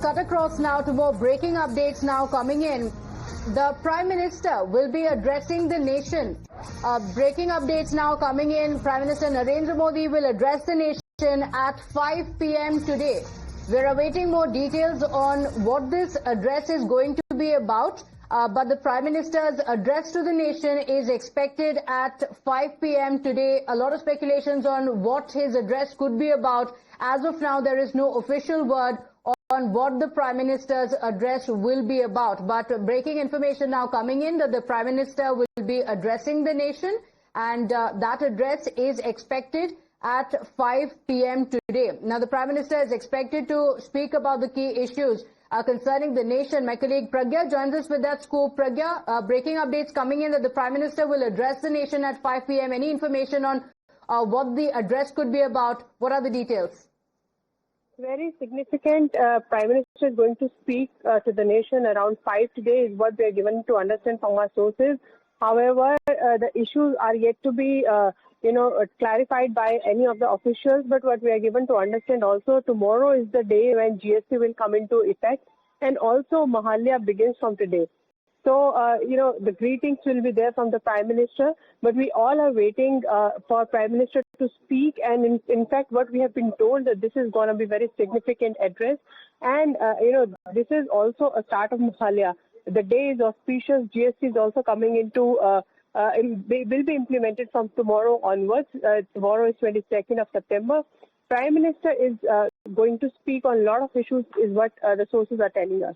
Cut across now to more breaking updates now coming in. The Prime Minister will be addressing the nation. Breaking updates now coming in. Prime Minister Narendra Modi will address the nation at 5 p.m. today. We're awaiting more details on what this address is going to be about. But the Prime Minister's address to the nation is expected at 5 p.m. today. A lot of speculations on what his address could be about. As of now, there is no official word on what the Prime Minister's address will be about. But breaking information now coming in that the Prime Minister will be addressing the nation, and that address is expected at 5 p.m. today. Now, the Prime Minister is expected to speak about the key issues concerning the nation. My colleague Pragya joins us with that scoop. Pragya, breaking updates coming in that the Prime Minister will address the nation at 5 p.m. Any information on what the address could be about? What are the details? Very significant. Prime Minister is going to speak to the nation around 5 today is what we are given to understand from our sources. However, the issues are yet to be clarified by any of the officials. But what we are given to understand also, tomorrow is the day when GST will come into effect, and also Mahalaya begins from today. So, the greetings will be there from the Prime Minister, but we all are waiting for Prime Minister to speak. And in fact, what we have been told that this is going to be very significant address. And, this is also a start of Mahalaya. The day is auspicious. GST is also coming into, will be implemented from tomorrow onwards. Tomorrow is 22nd of September. Prime Minister is going to speak on a lot of issues is what the sources are telling us.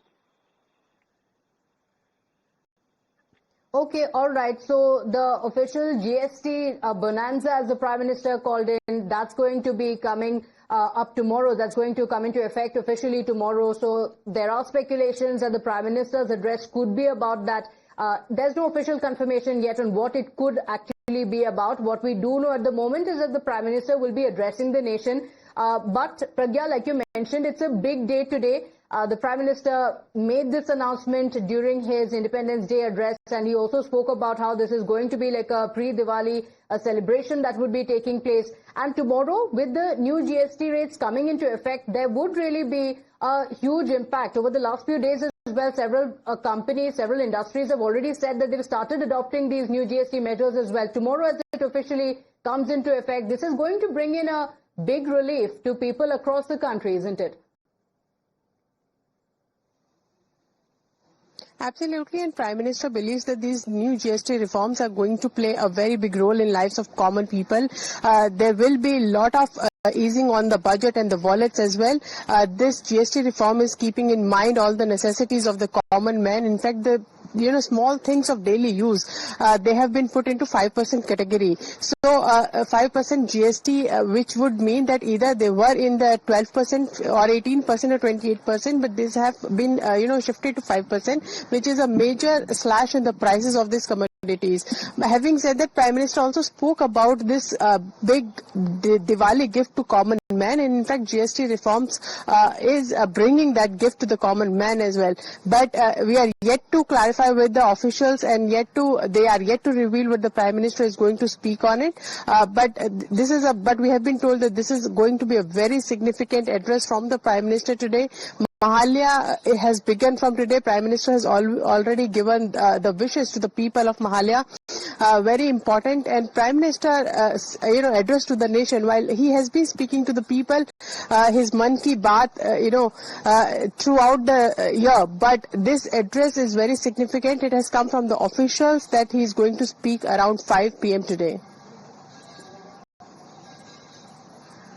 Okay, all right. So the official GST bonanza, as the Prime Minister called in, that's going to be coming up tomorrow. That's going to come into effect officially tomorrow. So there are speculations that the Prime Minister's address could be about that. There's no official confirmation yet on what it could actually be about. What we do know at the moment is that the Prime Minister will be addressing the nation. But Pragya, like you mentioned, it's a big day today. The Prime Minister made this announcement during his Independence Day address, and he also spoke about how this is going to be like a pre-Diwali celebration that would be taking place. And tomorrow, with the new GST rates coming into effect, there would really be a huge impact. Over the last few days as well, several companies, several industries have already said that they've started adopting these new GST measures as well. Tomorrow, as it officially comes into effect, this is going to bring in a big relief to people across the country, isn't it? Absolutely, and Prime Minister believes that these new GST reforms are going to play a very big role in lives of common people. There will be a lot of easing on the budget and the wallets as well. This GST reform is keeping in mind all the necessities of the common man. In fact, the small things of daily use, they have been put into 5% category. So 5% GST, which would mean that either they were in the 12% or 18% or 28%, but these have been, shifted to 5%, which is a major slash in the prices of these commodities. Having said that, Prime Minister also spoke about this big Diwali gift to common man, and in fact GST reforms is bringing that gift to the common man as well. But we are yet to clarify with the officials, and they are yet to reveal what the Prime Minister is going to speak on it. But we have been told that this is going to be a very significant address from the Prime Minister today. Mahalaya has begun from today. Prime Minister has already given the wishes to the people of Mahalaya. Very important. And Prime Minister, address to the nation, while he has been speaking to the people, his Man Ki Baat, throughout the year. But this address is very significant. It has come from the officials that he is going to speak around 5 p.m. today.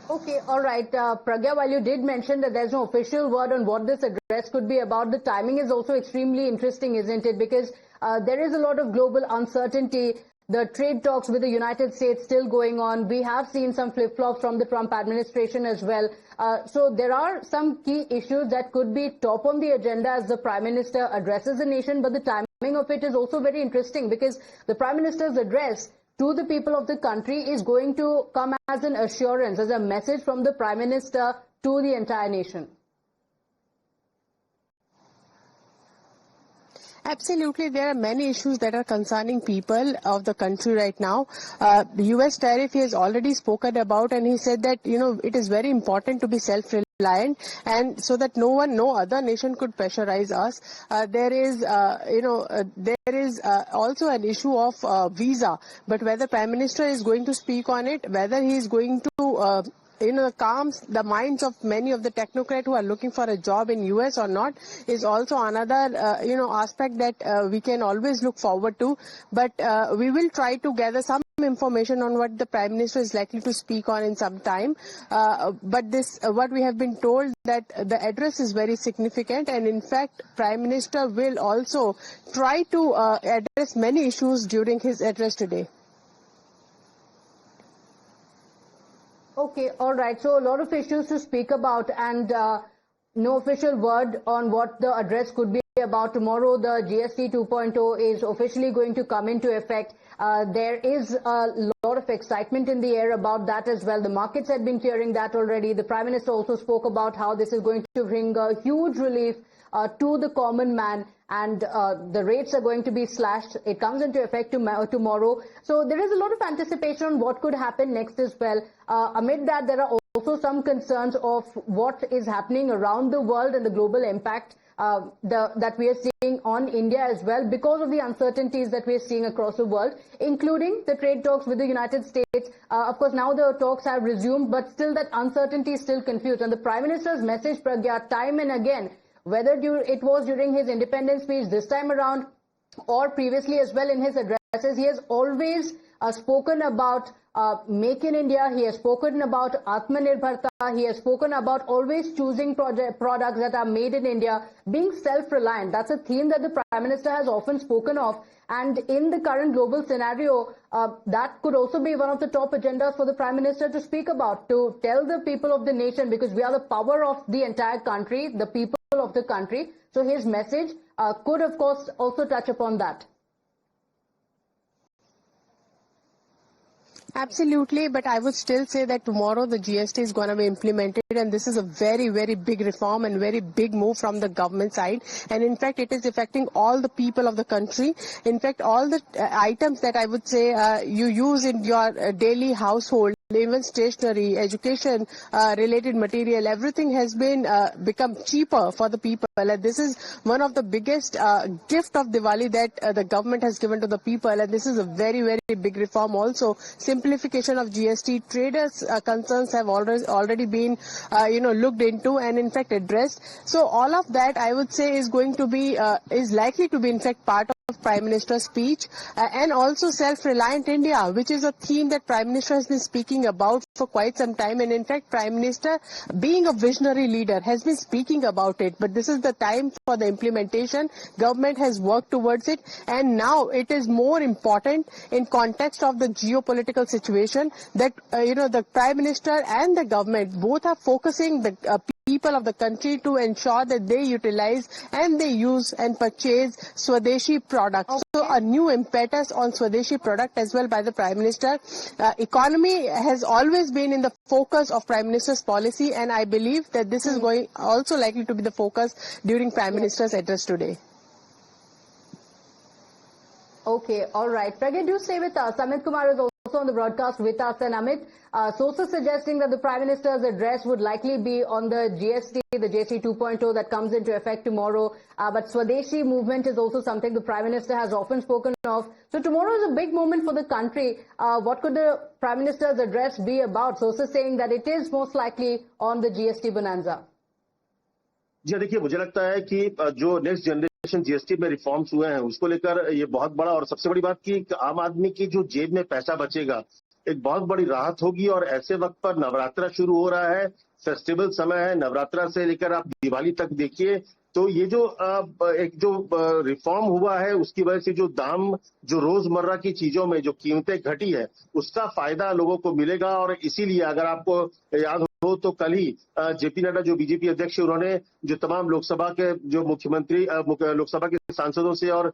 Okay, all right. Pragya, while you did mention that there's no official word on what this address could be about, the timing is also extremely interesting, isn't it? Because there is a lot of global uncertainty. The trade talks with the United States still going on. We have seen some flip-flops from the Trump administration as well. So there are some key issues that could be top on the agenda as the Prime Minister addresses the nation. But the timing of it is also very interesting because the Prime Minister's address to the people of the country is going to come as an assurance, as a message from the Prime Minister to the entire nation. Absolutely, there are many issues that are concerning people of the country right now. The U.S. tariff he has already spoken about, and he said that it is very important to be self-reliant, and so that no other nation could pressurize us. There is also an issue of visa, but whether Prime Minister is going to speak on it, whether he is going to calms the minds of many of the technocrats who are looking for a job in US or not, is also another aspect that we can always look forward to. But we will try to gather some information on what the Prime Minister is likely to speak on in some time. But what we have been told, that the address is very significant, and in fact Prime Minister will also try to address many issues during his address today. Okay, all right. So a lot of issues to speak about, and no official word on what the address could be about. Tomorrow, the GST 2.0 is officially going to come into effect. There is a lot of excitement in the air about that as well. The markets had been clearing that already. The Prime Minister also spoke about how this is going to bring a huge relief to the common man, and the rates are going to be slashed. It comes into effect tomorrow. So there is a lot of anticipation on what could happen next as well. Amid that, there are also some concerns of what is happening around the world and the global impact that we are seeing on India as well, because of the uncertainties that we are seeing across the world, including the trade talks with the United States. Of course, now the talks have resumed, but still that uncertainty is still confused. And the Prime Minister's message, Pragya, time and again, whether it was during his independence speech this time around or previously as well in his addresses, he has always spoken about Make in India. He has spoken about Aatmanirbhar. He has spoken about always choosing products that are made in India, being self-reliant. That's a theme that the Prime Minister has often spoken of. And in the current global scenario, that could also be one of the top agendas for the Prime Minister to speak about, to tell the people of the nation, because we are the power of the entire country, the people of the country. So his message could, of course, also touch upon that. Absolutely, but I would still say that tomorrow the GST is going to be implemented, and this is a very, very big reform and very big move from the government side. And in fact, it is affecting all the people of the country. In fact, all the items that I would say you use in your daily household, even stationery, education related material, everything has been become cheaper for the people. And this is one of the biggest gift of Diwali that the government has given to the people, and this is a very, very big reform also. Simplification of GST, traders concerns have already been looked into and in fact addressed. So all of that, I would say, is going to be is likely to be in fact part of Prime Minister's speech, and also self-reliant India, which is a theme that Prime Minister has been speaking about for quite some time. And in fact, Prime Minister, being a visionary leader, has been speaking about it. But this is the time for the implementation. Government has worked towards it, and now it is more important in context of the geopolitical situation that the Prime Minister and the government both are focusing the people of the country to ensure that they utilize and they use and purchase Swadeshi products. Okay. So a new impetus on Swadeshi product as well by the Prime Minister. Economy has always been in the focus of Prime Minister's policy, and I believe that this is going also likely to be the focus during Prime Minister's address today. Okay, all right. Pragya, do stay with us. Amit Kumar is also on the broadcast with us. And Amit, sources suggesting that the Prime Minister's address would likely be on the GST 2.0 that comes into effect tomorrow. But Swadeshi movement is also something the Prime Minister has often spoken of. So tomorrow is a big moment for the country. What could the Prime Minister's address be about? Sources saying that it is most likely on the GST bonanza. जी देखिए, मुझे लगता है कि जो next generation GST में reforms हुए हैं उसको लेकर ये बहुत बड़ा, और सबसे बड़ी बात कि आम आदमी की जो जेब में पैसा बचेगा, एक बहुत बड़ी राहत होगी। और ऐसे वक्त पर नवरात्रा शुरू हो रहा है, फेस्टिवल समय है, नवरात्रा से लेकर आप दिवाली तक देखिए, तो ये जो रिफॉर्म हुआ है उसकी वजह से जो दाम, जो रोजमर्रा की चीजों में जो कीमतें घटी है, उसका फायदा लोगों को मिलेगा। और इसीलिए अगर आपको याद हो तो कल ही जेपी नड्डा जो बीजेपी अध्यक्ष है उन्होंने जो तमाम लोकसभा के जो मुख्यमंत्री लोकसभा के सांसदों से और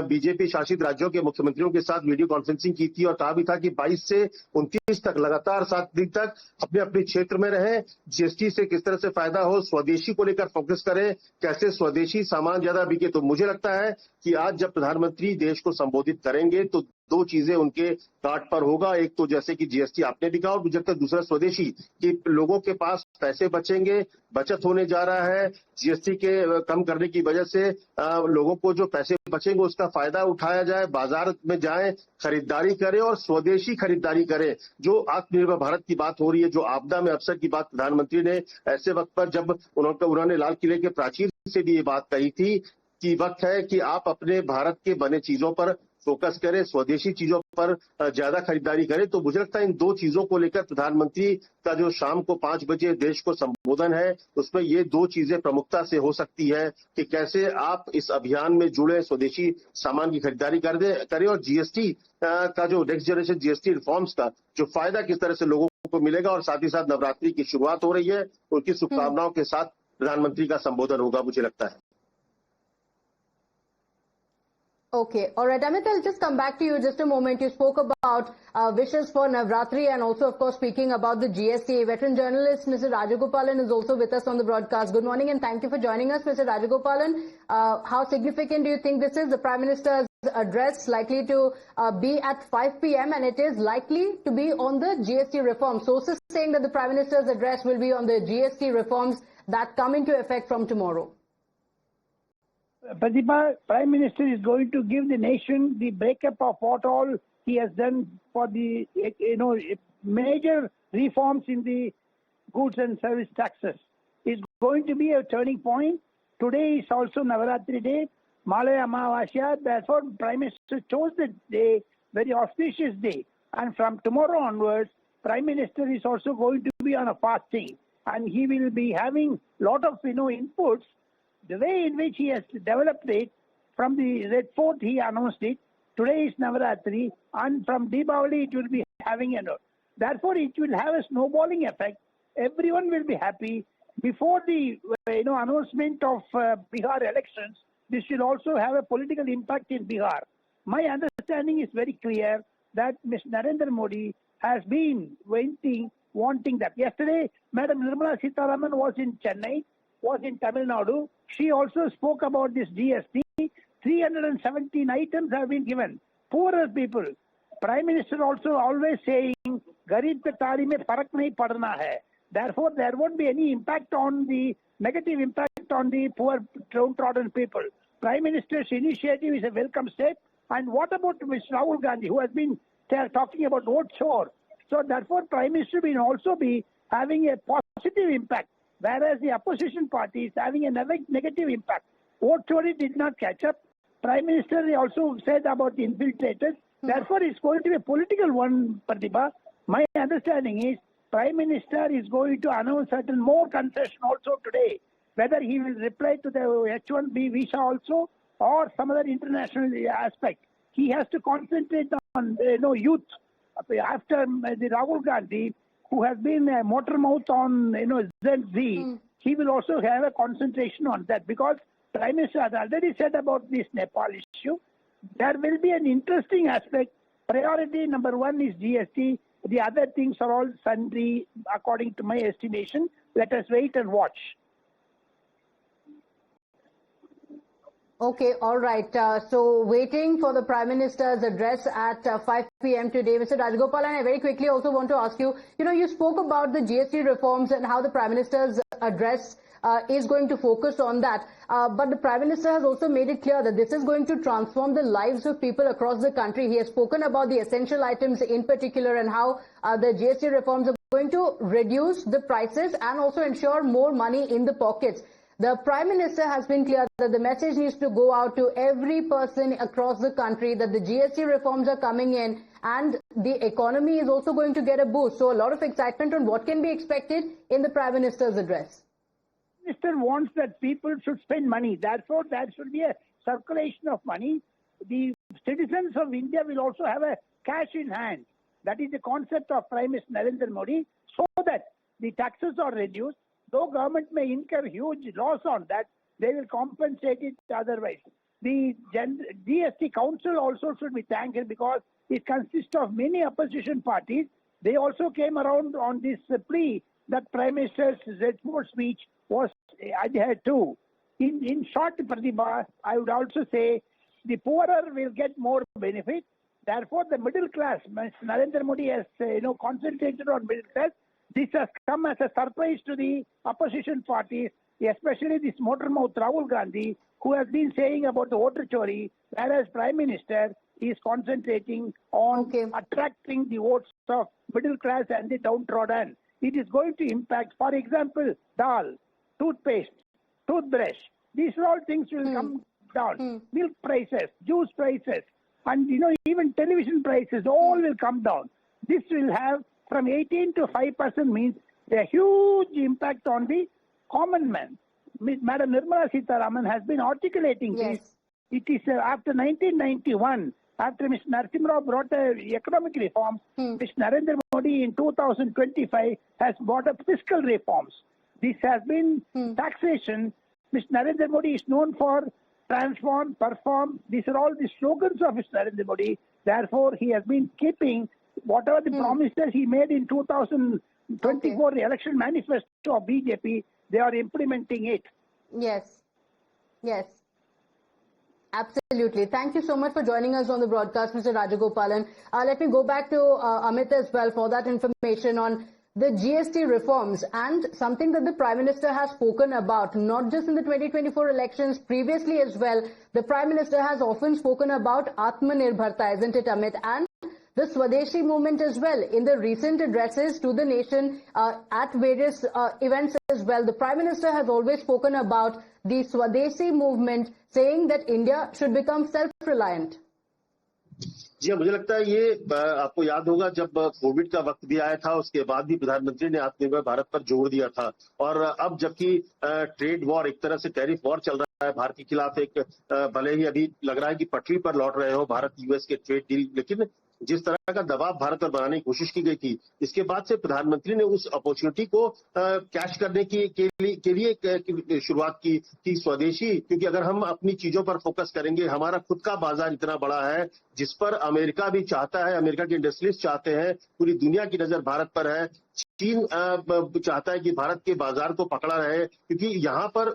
बीजेपी शासित राज्यों के मुख्यमंत्रियों के साथ वीडियो कॉन्फ्रेंसिंग की थी और कहा भी था कि 22 से 29 तक लगातार 7 दिन तक अपने अपने क्षेत्र में रहे, जीएसटी से किस तरह से फायदा हो, स्वदेशी को लेकर फोकस करें, कैसे स्वदेशी सामान ज्यादा बिके। तो मुझे लगता है कि आज जब प्रधानमंत्री देश को संबोधित करेंगे तो दो चीजें उनके कार्ड पर होगा, एक तो जैसे कि जीएसटी आपने भी कहा और जब तक दूसरा स्वदेशी कि लोगों के पास पैसे बचेंगे, बचत होने जा रहा है, जीएसटी के कम करने की वजह से लोगों को जो पैसे बचेंगे उसका फायदा उठाया जाए, बाजार में जाएं, खरीदारी करें और स्वदेशी खरीदारी करें। जो आत्मनिर्भर भारत की बात हो रही है, जो आपदा में अवसर की बात प्रधानमंत्री ने ऐसे वक्त पर जब उन्होंने लाल किले के प्राचीर से भी ये बात कही थी कि वक्त है कि आप अपने भारत के बने चीजों पर फोकस करें, स्वदेशी चीजों पर ज्यादा खरीदारी करें। तो मुझे लगता है इन दो चीजों को लेकर प्रधानमंत्री का जो शाम को 5 बजे देश को संबोधन है उसमें ये दो चीजें प्रमुखता से हो सकती है कि कैसे आप इस अभियान में जुड़े, स्वदेशी सामान की खरीदारी करें और जीएसटी का जो नेक्स्ट जनरेशन जीएसटी रिफॉर्म्स का जो फायदा किस तरह से लोगों को मिलेगा और साथ ही साथ नवरात्रि की शुरुआत हो रही है, उनकी शुभकामनाओं के साथ प्रधानमंत्री का संबोधन होगा मुझे लगता है। Okay. All right. Amit, I'll just come back to you just a moment. You spoke about wishes for Navratri and also, of course, speaking about the GST. Veteran journalist Mr. Rajagopalan is also with us on the broadcast. Good morning and thank you for joining us, Mr. Rajagopalan. How significant do you think this is? The Prime Minister's address likely to be at 5 p.m. and it is likely to be on the GST reform. Sources saying that the Prime Minister's address will be on the GST reforms that come into effect from tomorrow. Pratibha, Prime Minister is going to give the nation the breakup of what all he has done for the major reforms in the goods and service taxes. It's going to be a turning point. Today is also Navaratri day, Mahalaya Amavasya. Therefore, Prime Minister chose the day, very auspicious day. And from tomorrow onwards, Prime Minister is also going to be on a fasting, and he will be having a lot of inputs. The way in which he has developed it, from the Red Fort he announced it, today is Navaratri, and from Deepavali it will be having therefore it will have a snowballing effect. Everyone will be happy. Before the announcement of Bihar elections, this will also have a political impact in Bihar. My understanding is very clear that Mr. Narendra Modi has been wanting that. Yesterday, Madam Nirmala Sitharaman was in Chennai, was in Tamil Nadu. She also spoke about this GST. 317 items have been given. Poorer people. Prime Minister also always saying, "Garib ke taali mein farak nahi padna hai." Therefore, there won't be any negative impact on the poor downtrodden people. Prime Minister's initiative is a welcome step. And what about Mr. Rahul Gandhi, who has been talking about vote chore? So therefore, Prime Minister will also be having a positive impact, whereas the opposition party is having a negative impact. Vote chore did not catch up. Prime Minister also said about the infiltrators. Therefore, it's going to be a political one, Pratibha. My understanding is Prime Minister is going to announce certain more concession also today. Whether he will reply to the H-1B visa also or some other international aspect. He has to concentrate on youth. After the Rahul Gandhi, who has been a motor mouth on Gen Z, he will also have a concentration on that, because Prime Minister has already said about this Nepal issue. There will be an interesting aspect. Priority number one is GST. The other things are all sundry, according to my estimation. Let us wait and watch. Okay, all right. So waiting for the Prime Minister's address at 5 p.m. today. Mr. Rajagopalan, I very quickly also want to ask you, you spoke about the GST reforms and how the Prime Minister's address is going to focus on that. But the Prime Minister has also made it clear that this is going to transform the lives of people across the country. He has spoken about the essential items in particular and how the GST reforms are going to reduce the prices and also ensure more money in the pockets. The Prime Minister has been clear that the message needs to go out to every person across the country that the GST reforms are coming in and the economy is also going to get a boost. So a lot of excitement on what can be expected in the Prime Minister's address. The Minister wants that people should spend money. Therefore, there should be a circulation of money. The citizens of India will also have a cash in hand. That is the concept of Prime Minister Narendra Modi, so that the taxes are reduced. Though government may incur huge loss on that, they will compensate it otherwise. The GST Council also should be thanked because it consists of many opposition parties. They also came around on this plea that Prime Minister's Z4 speech was adhered to. In short, Pratibha, I would also say the poorer will get more benefit. Therefore, the middle class, Narendra Modi has concentrated on middle class. This has come as a surprise to the opposition parties, especially this motormouth Rahul Gandhi, who has been saying about the voter chori, whereas Prime Minister is concentrating on attracting the votes of middle class and the downtrodden. It is going to impact, for example, dal, toothpaste, toothbrush. These all things will come down. Milk prices, juice prices, and even television prices, all will come down. This will have from 18 to 5% means a huge impact on the common man. Madam Nirmala Sitharaman has been articulating this. It is after 1991, after Mr. Narasimha Rao brought economic reforms, Mr. Narendra Modi in 2025 has brought up fiscal reforms. This has been taxation. Mr. Narendra Modi is known for transform, perform. These are all the slogans of Mr. Narendra Modi. Therefore, he has been keeping whatever the promises he made in 2024 election manifesto of BJP, they are implementing it. Yes. Yes. Absolutely. Thank you so much for joining us on the broadcast, Mr. Rajagopalan. Let me go back to Amit as well for that information on the GST reforms and something that the Prime Minister has spoken about, not just in the 2024 elections, previously as well. The Prime Minister has often spoken about Aatmanirbharta, isn't it, Amit? And the Swadeshi movement as well. In the recent addresses to the nation at various events as well, the Prime Minister has always spoken about the Swadeshi movement, saying that India should become self-reliant. जी हाँ, मुझे लगता है ये आपको याद होगा जब Covid का वक्त भी आया था, उसके बाद भी प्रधानमंत्री ने आत्मनिर्भर भारत पर जोर दिया था। और अब जबकि ट्रेड वॉर, एक तरह से टैरिफ वॉर चल रहा है भारत के खिलाफ, एक भले ही अभी लग रहा है कि पटरी पर लौट रहे हो भारत यूएस के ट्रेड डील, लेकिन जिस तरह का दबाव भारत पर बनाने की कोशिश की गई थी, इसके बाद से प्रधानमंत्री ने उस अपॉर्चुनिटी को कैश करने के लिए शुरुआत की स्वदेशी, क्योंकि अगर हम अपनी चीजों पर फोकस करेंगे, हमारा खुद का बाजार इतना बड़ा है जिस पर अमेरिका भी चाहता है, अमेरिका के इंडस्ट्रियलिस्ट चाहते हैं, पूरी दुनिया की नजर भारत पर है। चीन चाहता है कि भारत के बाजार को पकड़ा रहे, क्योंकि यहाँ पर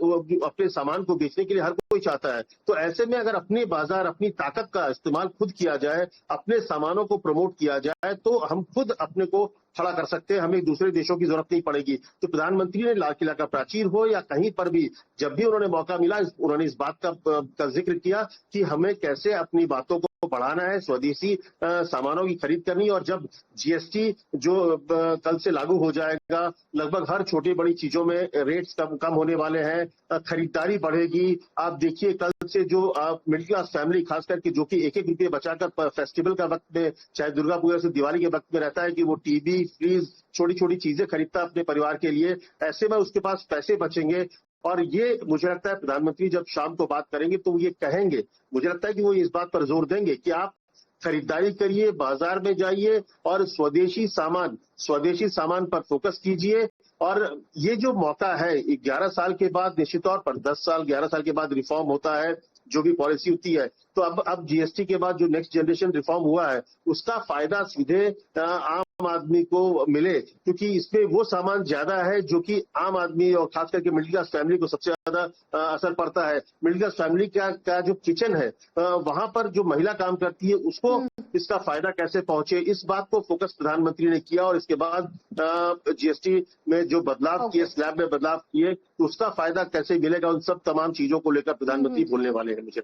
अपने सामान को बेचने के लिए हर कोई चाहता है। तो ऐसे में अगर अपने बाजार, अपनी ताकत का इस्तेमाल खुद किया जाए, अपने सामानों को प्रमोट किया जाए, तो हम खुद अपने को खड़ा कर सकते हैं, हमें दूसरे देशों की जरूरत नहीं पड़ेगी। तो प्रधानमंत्री ने लाल किला का प्राचीर हो या कहीं पर भी जब भी उन्होंने मौका मिला, उन्होंने इस बात का जिक्र किया कि हमें कैसे अपनी बातों को बढ़ाना है, स्वदेशी सामानों की खरीद करनी। और जब जीएसटी जो कल से लागू हो जाएगा, लगभग हर छोटी बड़ी चीजों में रेट्स कम होने वाले हैं, खरीदारी बढ़ेगी। आप देखिए कल से जो मिडिल क्लास फैमिली खास करके जो कि 1-1 रुपये बचाकर फेस्टिवल का वक्त में, चाहे दुर्गा पूजा से दिवाली के वक्त में रहता है कि वो टीवी, फ्रीज, छोटी छोटी चीजें खरीदता अपने परिवार के लिए, ऐसे में उसके पास पैसे बचेंगे। और ये मुझे लगता है प्रधानमंत्री जब शाम को बात करेंगे तो ये कहेंगे, मुझे लगता है कि वो इस बात पर जोर देंगे कि आप खरीदारी करिए, बाजार में जाइए और स्वदेशी सामान पर फोकस कीजिए। और ये जो मौका है 11 साल के बाद, निश्चित तौर पर 10 साल 11 साल के बाद रिफॉर्म होता है, जो भी पॉलिसी होती है, तो अब जीएसटी के बाद जो नेक्स्ट जनरेशन रिफॉर्म हुआ है, उसका फायदा सीधे आम आदमी को मिले, क्योंकि इसमें वो सामान ज्यादा है जो कि आम आदमी और खास करके मिडिल क्लास फैमिली को सबसे ज्यादा असर पड़ता है। मिडिल क्लास फैमिली का जो किचन है, वहां पर जो महिला काम करती है, उसको इसका फायदा कैसे पहुंचे, इस बात को फोकस प्रधानमंत्री ने किया। और इसके बाद जीएसटी में जो बदलाव किए, स्लैब में बदलाव किए, तो उसका फायदा कैसे मिलेगा, उन सब तमाम चीजों को लेकर प्रधानमंत्री बोलने वाले हैं मुझे।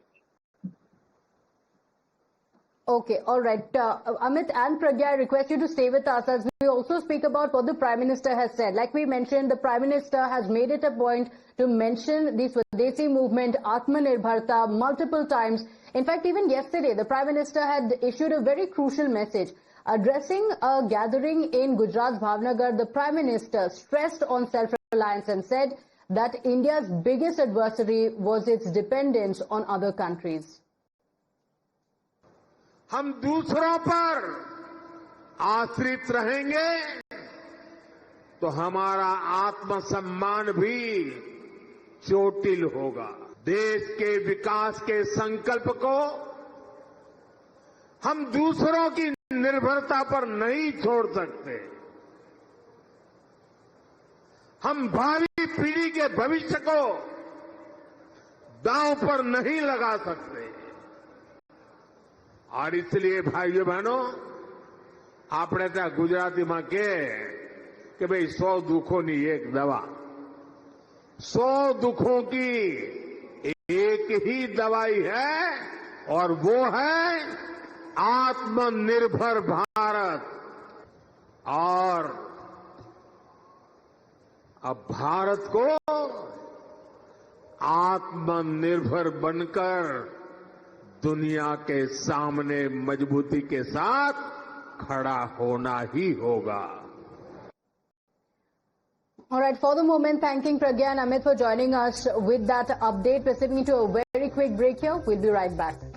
Okay, all right. Amit and Pragya, I request you to stay with us as we also speak about what the Prime Minister has said. Like we mentioned, the Prime Minister has made it a point to mention the Swadeshi movement, Aatmanirbharta, multiple times. In fact, even yesterday, the Prime Minister had issued a very crucial message. Addressing a gathering in Gujarat's Bhavnagar, the Prime Minister stressed on self-reliance and said that India's biggest adversary was its dependence on other countries. हम दूसरों पर आश्रित रहेंगे तो हमारा आत्मसम्मान भी चोटिल होगा। देश के विकास के संकल्प को हम दूसरों की निर्भरता पर नहीं छोड़ सकते। हम भावी पीढ़ी के भविष्य को दांव पर नहीं लगा सकते। और इसलिए भाइयों बहनों, આપણે ત્યાં ગુજરાતીમાં કે ભાઈ 100 દુઃખોની એક દવા, 100 दुखों की एक ही दवाई है और वो है आत्मनिर्भर भारत। और अब भारत को आत्मनिर्भर बनकर दुनिया के सामने मजबूती के साथ खड़ा होना ही होगा। All right, for the moment, thanking Pragya and Amit for joining us with that update. We're sitting into a very quick break here. We'll be right back.